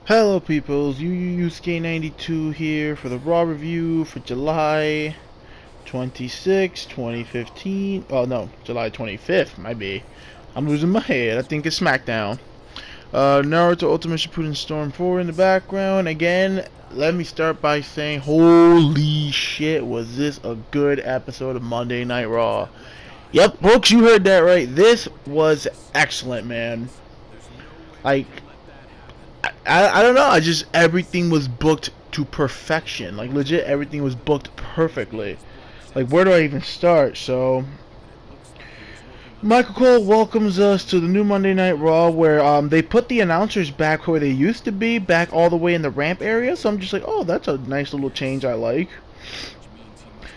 Hello peoples, UUUSK92 here for the Raw review for July 26, 2015. Oh no, July 25th, might be. I'm losing my head, I think it's SmackDown. Naruto Ultimate Shippuden Storm 4 in the background. Again, let me start by saying, holy shit, was this a good episode of Monday Night Raw. Yep, folks, you heard that right. This was excellent, man. Like, I don't know. I just everything was booked to perfection. Like legit, everything was booked perfectly. Like where do I even start? So Michael Cole welcomes us to the new Monday Night Raw, where they put the announcers back where they used to be, back all the way in the ramp area. So I'm just like, oh, that's a nice little change. I like.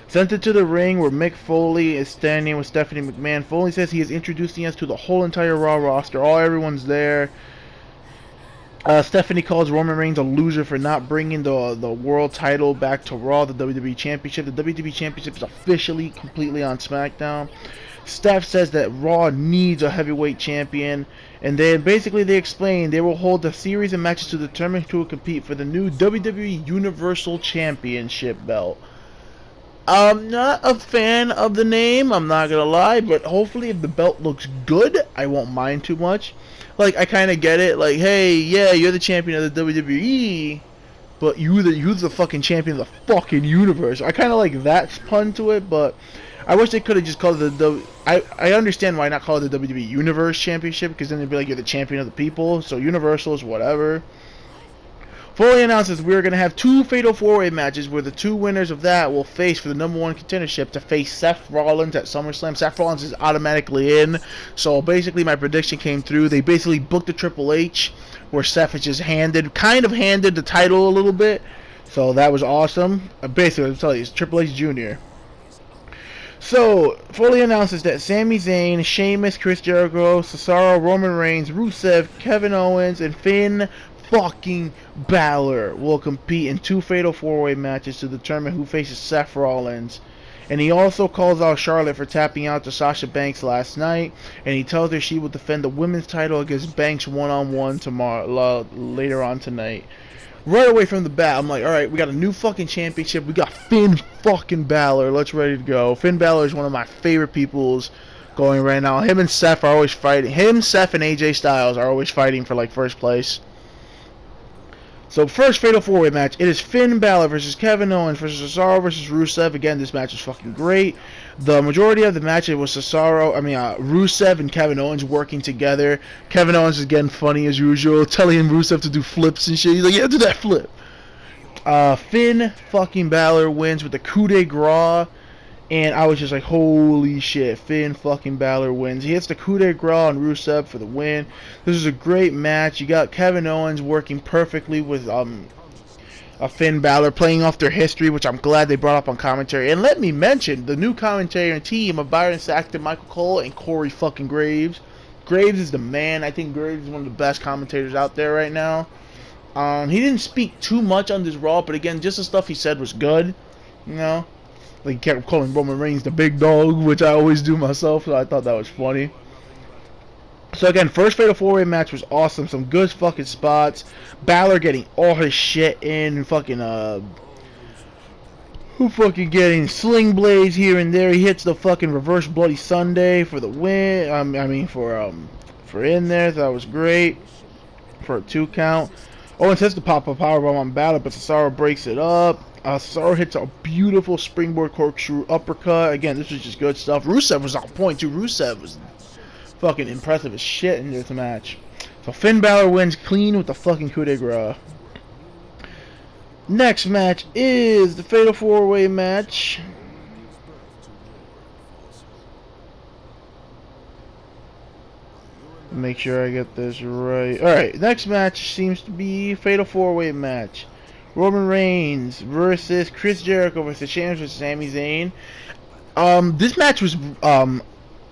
Sent it to the ring where Mick Foley is standing with Stephanie McMahon. Foley says he is introducing us to the whole entire Raw roster. Everyone's there. Stephanie calls Roman Reigns a loser for not bringing the world title back to Raw, the WWE Championship. The WWE Championship is officially completely on SmackDown. Steph says that Raw needs a heavyweight champion, and then basically they explain they will hold a series of matches to determine who will compete for the new WWE Universal Championship belt. I'm not a fan of the name, I'm not gonna lie, but hopefully if the belt looks good, I won't mind too much. Like, I kind of get it, like, hey, yeah, you're the champion of the WWE, but you're the fucking champion of the fucking universe. I kind of like that pun to it, but I wish they could have just called it I understand why not call it the WWE Universe Championship, because then they'd be like, you're the champion of the people, so Universal is whatever. Foley announces we're going to have two Fatal 4-Way matches where the two winners of that will face for the #1 contendership to face Seth Rollins at SummerSlam. Seth Rollins is automatically in, so basically my prediction came through. They basically booked the Triple H where Seth is just kind of handed the title a little bit, so that was awesome. Basically, I'm telling you, it's Triple H Jr. So, Foley announces that Sami Zayn, Sheamus, Chris Jericho, Cesaro, Roman Reigns, Rusev, Kevin Owens, and Finn fucking Balor will compete in two Fatal 4-Way matches to determine who faces Seth Rollins. And he also calls out Charlotte for tapping out to Sasha Banks last night, and he tells her she will defend the women's title against Banks one-on-one tomorrow, later on tonight. Right away from the bat, I'm like, alright, we got a new fucking championship. We got Finn fucking Balor. Let's ready to go. Finn Balor is one of my favorite peoples going right now. Him and Seth are always fighting. Him, Seth, and AJ Styles are always fighting for like first place. So first Fatal 4-Way match, it is Finn Balor versus Kevin Owens versus Cesaro versus Rusev. Again, this match is fucking great. The majority of the match it was Rusev and Kevin Owens working together. Kevin Owens is getting funny as usual, telling Rusev to do flips and shit. He's like, yeah, do that flip. Finn fucking Balor wins with the coup de grace. And I was just like, holy shit, Finn fucking Balor wins. He hits the coup de grace on Rusev for the win. This is a great match. You got Kevin Owens working perfectly with Finn Balor, playing off their history, which I'm glad they brought up on commentary. And let me mention the new commentary team of Byron Saxton, Michael Cole, and Corey fucking Graves. Graves is the man. I think Graves is one of the best commentators out there right now. He didn't speak too much on this Raw, but again, just the stuff he said was good, you know. Like, he kept calling Roman Reigns the big dog, which I always do myself, so I thought that was funny. So again, first Fatal 4-Way match was awesome. Some good fucking spots. Balor getting all his shit in. Who fucking getting sling blades here and there. He hits the fucking reverse Bloody Sunday for the win. For in there. That was great. For a 2 count. Owens hits the pop-up powerbomb on Balor, but Cesaro breaks it up. Cesaro hits a beautiful springboard corkscrew uppercut. Again, this was just good stuff. Rusev was on point too. Rusev was fucking impressive as shit in this match. So Finn Balor wins clean with the fucking coup de grace. Next match is the Fatal 4-Way match. Make sure I get this right. Alright, next match seems to be Fatal 4-Way match. Roman Reigns versus Chris Jericho versus Sheamus versus Sami Zayn. This match was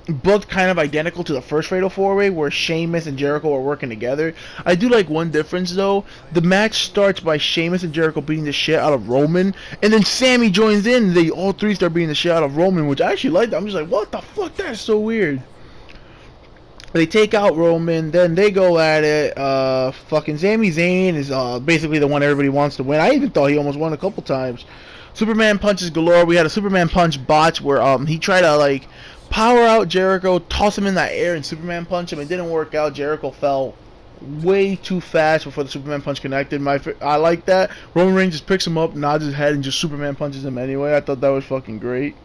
booked kind of identical to the first Fatal 4-Way where Sheamus and Jericho are working together. I do like one difference though. The match starts by Sheamus and Jericho beating the shit out of Roman, and then Sami joins in and they all three start beating the shit out of Roman, which I actually like. I'm just like, what the fuck? That's so weird. They take out Roman, then they go at it. Fucking Sami Zayn is basically the one everybody wants to win. I even thought he almost won a couple times. Superman punches galore. We had a Superman punch botch where he tried to like power out Jericho, toss him in the air, and Superman punch him. It didn't work out. Jericho fell way too fast before the Superman punch connected. I like that. Roman Reigns just picks him up, nods his head, and just Superman punches him anyway. I thought that was fucking great.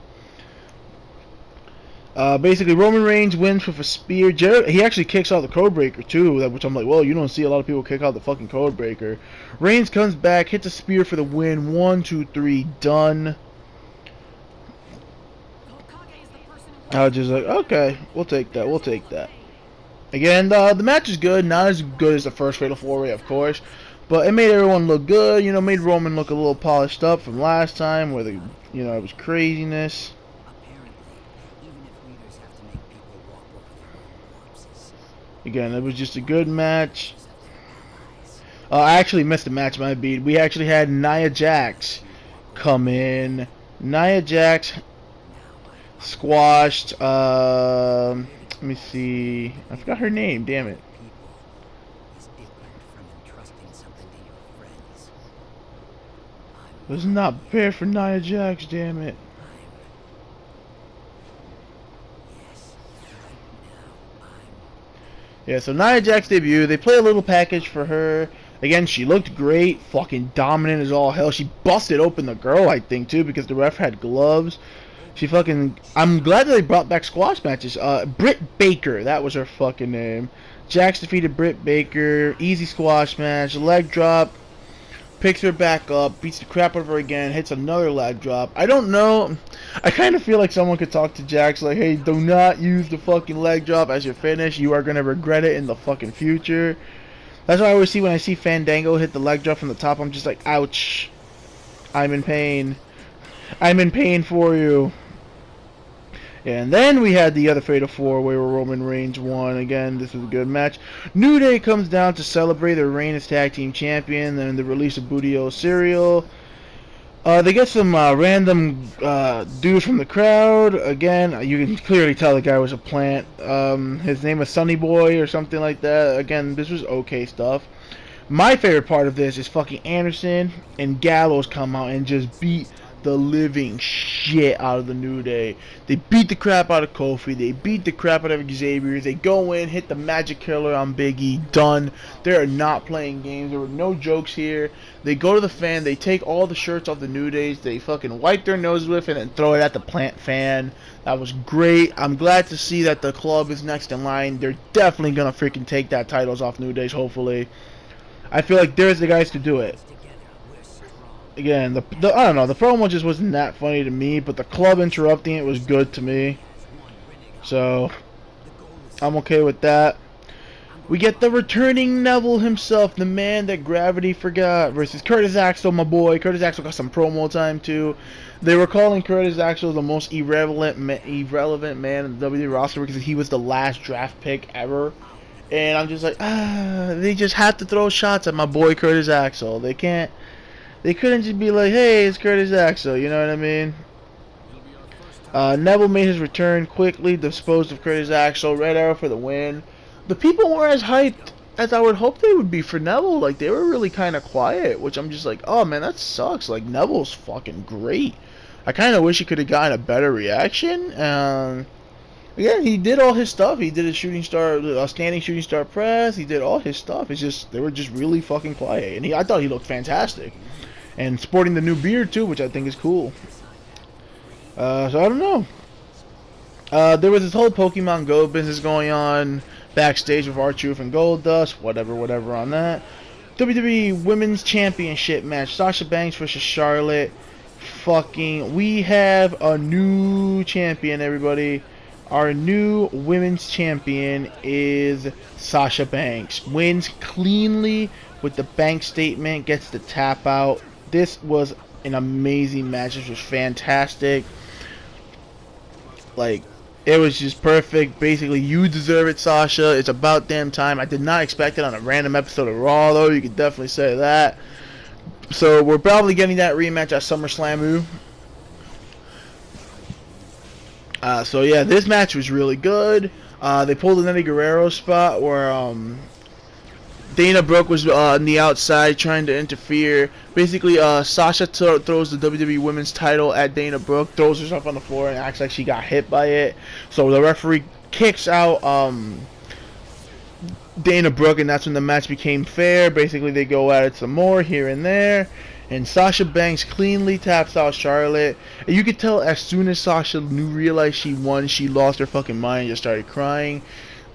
Basically, Roman Reigns wins with a spear. He actually kicks out the Codebreaker too, which I'm like, well, you don't see a lot of people kick out the fucking Codebreaker. Reigns comes back, hits a spear for the win. 1, 2, 3, done. I was just like, okay, we'll take that. We'll take that. Again, the match is good. Not as good as the first Fatal 4-Way, of course, but it made everyone look good. You know, made Roman look a little polished up from last time, where it was craziness. Again, it was just a good match. I actually missed the match, my beat. We actually had Nia Jax come in. Nia Jax squashed. Let me see. I forgot her name. Damn it. This is not fair for Nia Jax. Damn it. Yeah, so Nia Jax debut, they play a little package for her. Again, she looked great, fucking dominant as all hell. She busted open the girl, I think, too, because the ref had gloves. I'm glad that they brought back squash matches. Britt Baker, that was her fucking name. Jax defeated Britt Baker, easy squash match, leg drop. Picks her back up, beats the crap out of her again, hits another leg drop. I don't know. I kind of feel like someone could talk to Jax like, hey, do not use the fucking leg drop as your finish. You are going to regret it in the fucking future. That's what I always see when I see Fandango hit the leg drop from the top. I'm just like, ouch. I'm in pain. I'm in pain for you. And then we had the other Fatal 4-Way where Roman Reigns won. Again, this was a good match. New Day comes down to celebrate their reign as tag team champion. Then the release of Booty-O cereal. They get some random dude from the crowd. Again, you can clearly tell the guy was a plant. His name was Sonny Boy or something like that. Again, this was okay stuff. My favorite part of this is fucking Anderson and Gallows come out and just beat the living shit out of the New Day. They beat the crap out of Kofi. They beat the crap out of Xavier. They go in, hit the Magic Killer on Big E. Done. They are not playing games. There were no jokes here. They go to the fan. They take all the shirts off the New Days. They fucking wipe their nose with it and throw it at the plant fan. That was great. I'm glad to see that the club is next in line. They're definitely going to freaking take that titles off New Days, hopefully. I feel like there's the guys to do it. Again, I don't know, the promo just wasn't that funny to me, but the club interrupting it was good to me. So, I'm okay with that. We get the returning Neville himself, the man that gravity forgot, versus Curtis Axel, my boy. Curtis Axel got some promo time, too. They were calling Curtis Axel the most irrelevant man in the WWE roster because he was the last draft pick ever. And I'm just like, they just have to throw shots at my boy Curtis Axel. They couldn't just be like, hey, it's Curtis Axel, you know what I mean? Neville made his return quickly, disposed of Curtis Axel, Red Arrow for the win. The people weren't as hyped as I would hope they would be for Neville. Like, they were really kind of quiet, which I'm just like, oh man, that sucks. Like, Neville's fucking great. I kind of wish he could have gotten a better reaction. Yeah, he did all his stuff. He did a standing shooting star press. He did all his stuff. It's just, they were just really fucking quiet. And I thought he looked fantastic. And sporting the new beard too, which I think is cool. So I don't know. There was this whole Pokemon Go business going on backstage with R-Truth and Goldust. Whatever on that. WWE Women's Championship match. Sasha Banks versus Charlotte. We have a new champion, everybody. Our new women's champion is Sasha Banks. Wins cleanly with the bank statement. Gets the tap out. This was an amazing match. This was fantastic. Like, it was just perfect. Basically, you deserve it, Sasha. It's about damn time. I did not expect it on a random episode of Raw, though. You could definitely say that. So, we're probably getting that rematch at SummerSlam. So, yeah, this match was really good. They pulled an Eddie Guerrero spot where Dana Brooke was on the outside trying to interfere. Basically, Sasha throws the WWE Women's title at Dana Brooke, throws herself on the floor, and acts like she got hit by it. So the referee kicks out Dana Brooke, and that's when the match became fair. Basically, they go at it some more here and there. And Sasha Banks cleanly taps out Charlotte. And you could tell as soon as Sasha realized she won, she lost her fucking mind and just started crying.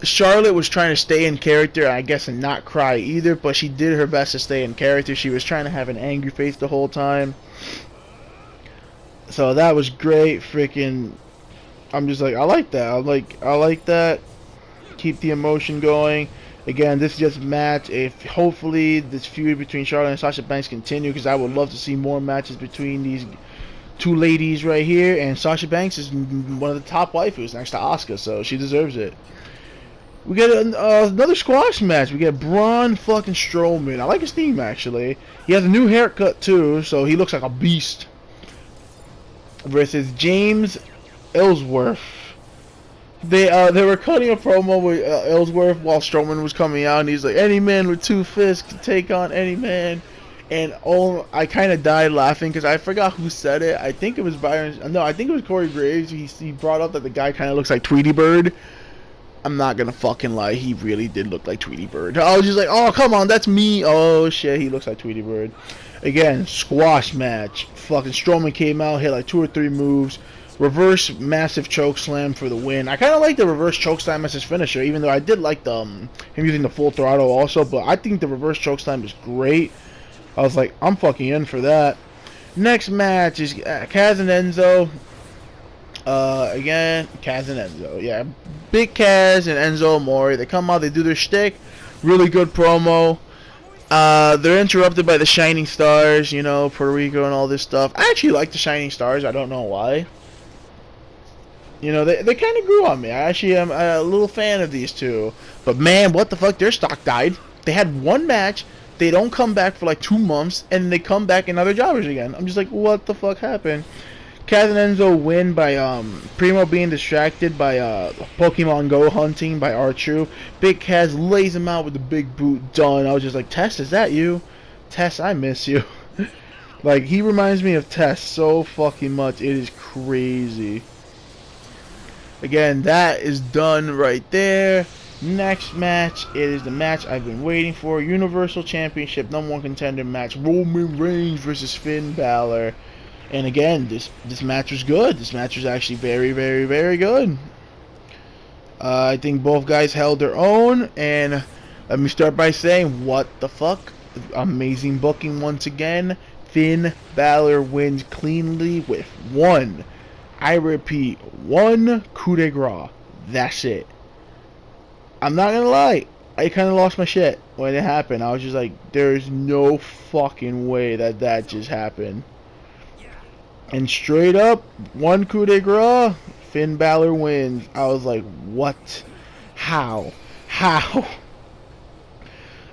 Charlotte was trying to stay in character, I guess, and not cry either, but she did her best to stay in character. She was trying to have an angry face the whole time. So that was great. Freaking, I'm just like, I like that. I like that. Keep the emotion going. Again, this is just a match. If hopefully this feud between Charlotte and Sasha Banks continue, because I would love to see more matches between these two ladies right here. And Sasha Banks is one of the top waifus next to Asuka, so she deserves it. We get another squash match. We get Braun fucking Strowman. I like his theme, actually. He has a new haircut, too, so he looks like a beast. Versus James Ellsworth. They were cutting a promo with Ellsworth while Strowman was coming out, and he's like, any man with two fists can take on any man. And oh, I kind of died laughing because I forgot who said it. I think it was Byron. No, I think it was Corey Graves. He brought up that the guy kind of looks like Tweety Bird. I'm not gonna fucking lie, he really did look like Tweety Bird. I was just like, oh, come on, that's me. Oh, shit, he looks like Tweety Bird. Again, squash match. Fucking Strowman came out, hit like 2 or 3 moves. Reverse massive choke slam for the win. I kind of like the reverse choke slam as his finisher, even though I did like the him using the full throttle also. But I think the reverse choke slam is great. I was like, I'm fucking in for that. Next match is Kaz and Enzo. Again, Kaz and Enzo. Yeah, Big Kaz and Enzo Amore. They come out, they do their shtick. Really good promo. They're interrupted by the Shining Stars, you know, Puerto Rico and all this stuff. I actually like the Shining Stars. I don't know why. You know, they kind of grew on me. I actually am a little fan of these two. But man, what the fuck? Their stock died. They had one match. They don't come back for like 2 months, and they come back and now they're jobbers again. I'm just like, what the fuck happened? Kaz and Enzo win by Primo being distracted by Pokemon Go hunting by R-Truth. Big Kaz lays him out with the big boot. Done. I was just like, Tess, is that you? Tess, I miss you. Like, he reminds me of Tess so fucking much. It is crazy. Again, that is done right there. Next match, it is the match I've been waiting for. Universal Championship #1 contender match. Roman Reigns versus Finn Balor. And again, this match was good. This match was actually very, very, very good. I think both guys held their own. And let me start by saying, what the fuck? Amazing booking once again. Finn Balor wins cleanly with one. I repeat, one coup de grace. That's it. I'm not gonna lie. I kind of lost my shit when it happened. I was just like, there's no fucking way that just happened. And straight up, one coup de grace, Finn Balor wins. I was like, what? How? How?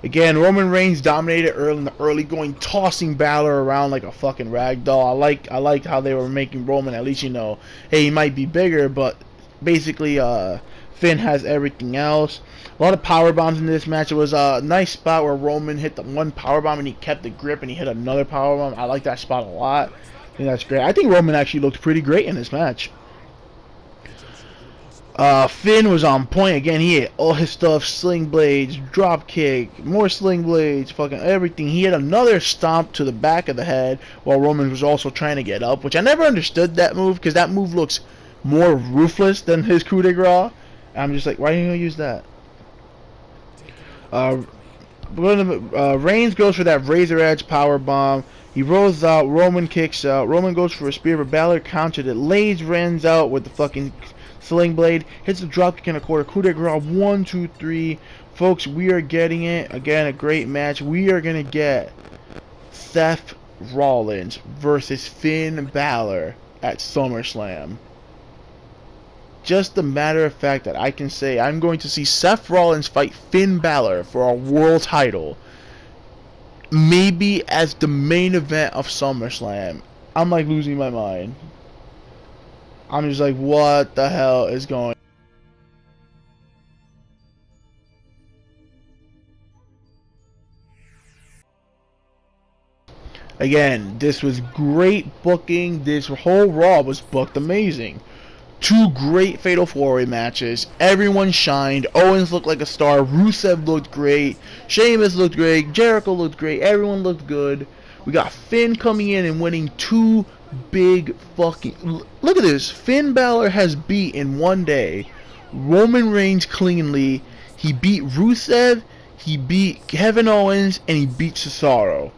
Again, Roman Reigns dominated early in the early going, tossing Balor around like a fucking rag doll. I liked how they were making Roman, at least, you know, hey, he might be bigger, but basically, Finn has everything else. A lot of power bombs in this match. It was a nice spot where Roman hit the one power bomb and he kept the grip and he hit another power bomb. I like that spot a lot. I think that's great. I think Roman actually looked pretty great in this match. Finn was on point again. He hit all his stuff, sling blades, drop kick, more sling blades, fucking everything. He hit another stomp to the back of the head while Roman was also trying to get up, which I never understood that move because that move looks more ruthless than his coup de grace. I'm just like, why are you gonna use that? Reigns goes for that razor edge power bomb. He rolls out. Roman kicks out. Roman goes for a spear, but Balor countered it. Lays Reigns out with the fucking sling blade. Hits the dropkick in a quarter. Coup de grace. 1, 2, 3. Folks, we are getting it. Again, a great match. We are gonna get Seth Rollins versus Finn Balor at SummerSlam. Just the matter of fact that I can say I'm going to see Seth Rollins fight Finn Balor for a world title. Maybe as the main event of SummerSlam. I'm like losing my mind. I'm just like, what the hell is going on? Again, this was great booking. This whole Raw was booked amazing. Two great Fatal 4-Way matches. Everyone shined. Owens looked like a star. Rusev looked great. Sheamus looked great. Jericho looked great. Everyone looked good. We got Finn coming in and winning two big fucking... Look at this. Finn Balor has beat in one day Roman Reigns cleanly. He beat Rusev. He beat Kevin Owens. And he beat Cesaro.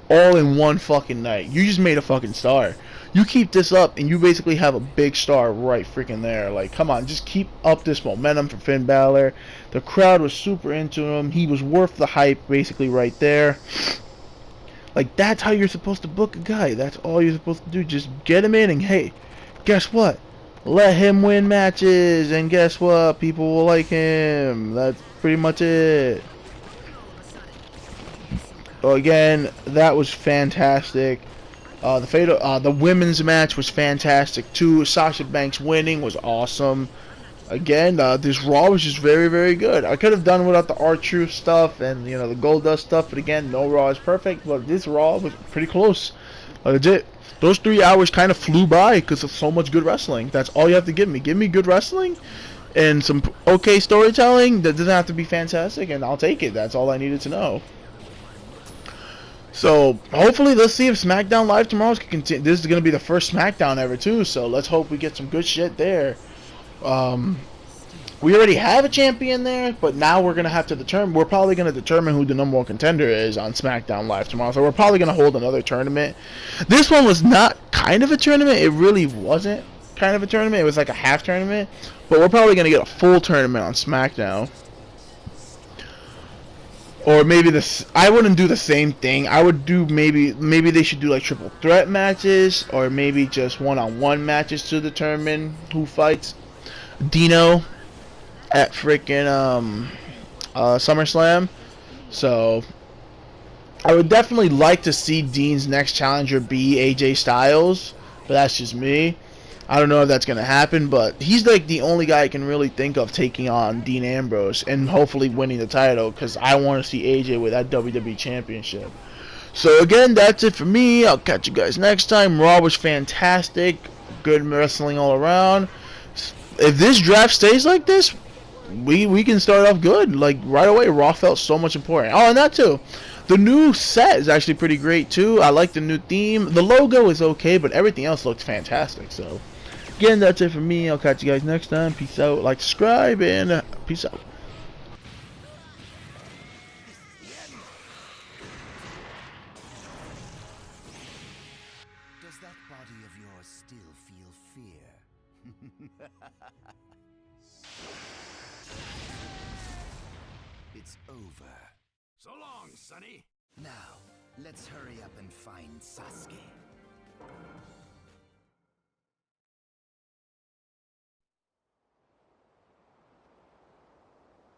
All in one fucking night. You just made a fucking star. You keep this up and you basically have a big star right freaking there. Like, come on, just keep up this momentum for Finn Balor. The crowd was super into him. He was worth the hype basically right there. Like, that's how you're supposed to book a guy. That's all you're supposed to do. Just get him in and, hey, guess what? Let him win matches. And guess what? People will like him. That's pretty much it. So again, that was fantastic. The women's match was fantastic too. Sasha Banks winning was awesome. Again, this Raw was just very, very good. I could have done without the R-Truth stuff and the Goldust stuff, but again, no Raw is perfect. But this Raw was pretty close. Legit. Those 3 hours kind of flew by because of so much good wrestling. That's all you have to give me. Give me good wrestling and some okay storytelling. That doesn't have to be fantastic, and I'll take it. That's all I needed to know. So, hopefully, let's see if SmackDown Live tomorrow can continue. This is going to be the first SmackDown ever, too, so let's hope we get some good shit there. We already have a champion there, but now we're going to have to determine, we're probably going to determine who the number one contender is on SmackDown Live tomorrow, so we're probably going to hold another tournament. This one was not kind of a tournament. It really wasn't kind of a tournament. It was like a half tournament, but we're probably going to get a full tournament on SmackDown. Or maybe this, I wouldn't do the same thing. I would do maybe they should do like triple threat matches, or maybe just one-on-one matches to determine who fights Dino at freaking SummerSlam. So I would definitely like to see Dean's next challenger be AJ Styles, but that's just me. I don't know if that's going to happen, but he's like the only guy I can really think of taking on Dean Ambrose and hopefully winning the title, because I want to see AJ with that WWE Championship. So again, that's it for me. I'll catch you guys next time. Raw was fantastic. Good wrestling all around. If this draft stays like this, we can start off good. Like right away, Raw felt so much important. Oh, and that too. The new set is actually pretty great too. I like the new theme. The logo is okay, but everything else looks fantastic. So again, that's it for me. I'll catch you guys next time. Peace out. Like, subscribe, and peace out. Does that body of yours still feel fear? It's over. So long, Sonny. Now, let's hurry up and find Sasuke.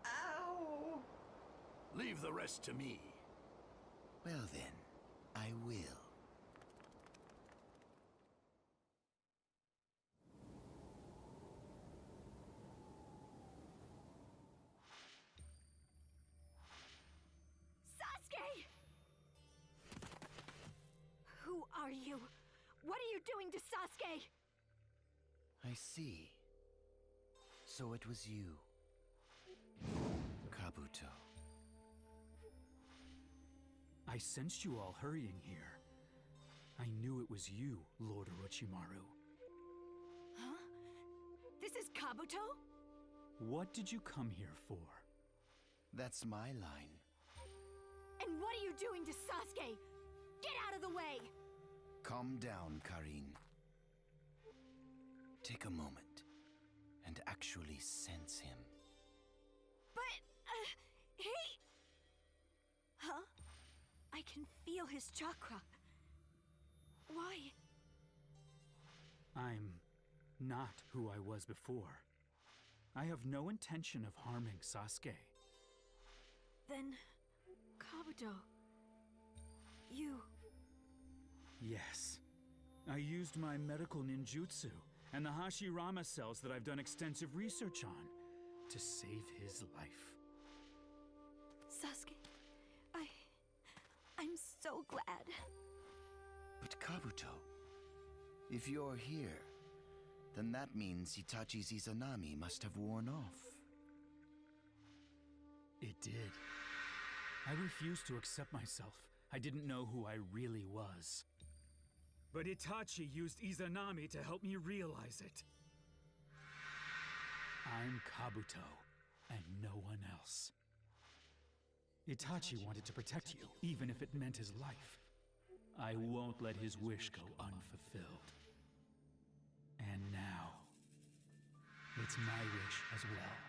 Ow! Leave the rest to me. Well then, I will. Who are you? What are you doing to Sasuke? I see. So it was you, Kabuto. I sensed you all hurrying here. I knew it was you, Lord Orochimaru. Huh? This is Kabuto? What did you come here for? That's my line. And what are you doing to Sasuke? Get out of the way! Calm down, Karin. Take a moment and actually sense him. But, he... Huh? I can feel his chakra. Why? I'm not who I was before. I have no intention of harming Sasuke. Then, Kabuto, you... Yes. I used my medical ninjutsu and the Hashirama cells that I've done extensive research on to save his life. Sasuke, I'm so glad. But Kabuto, if you're here, then that means Itachi's Izanami must have worn off. It did. I refused to accept myself. I didn't know who I really was. But Itachi used Izanami to help me realize it. I'm Kabuto, and no one else. Itachi wanted to protect you, even if it meant his life. I won't let his wish go unfulfilled. And now, it's my wish as well.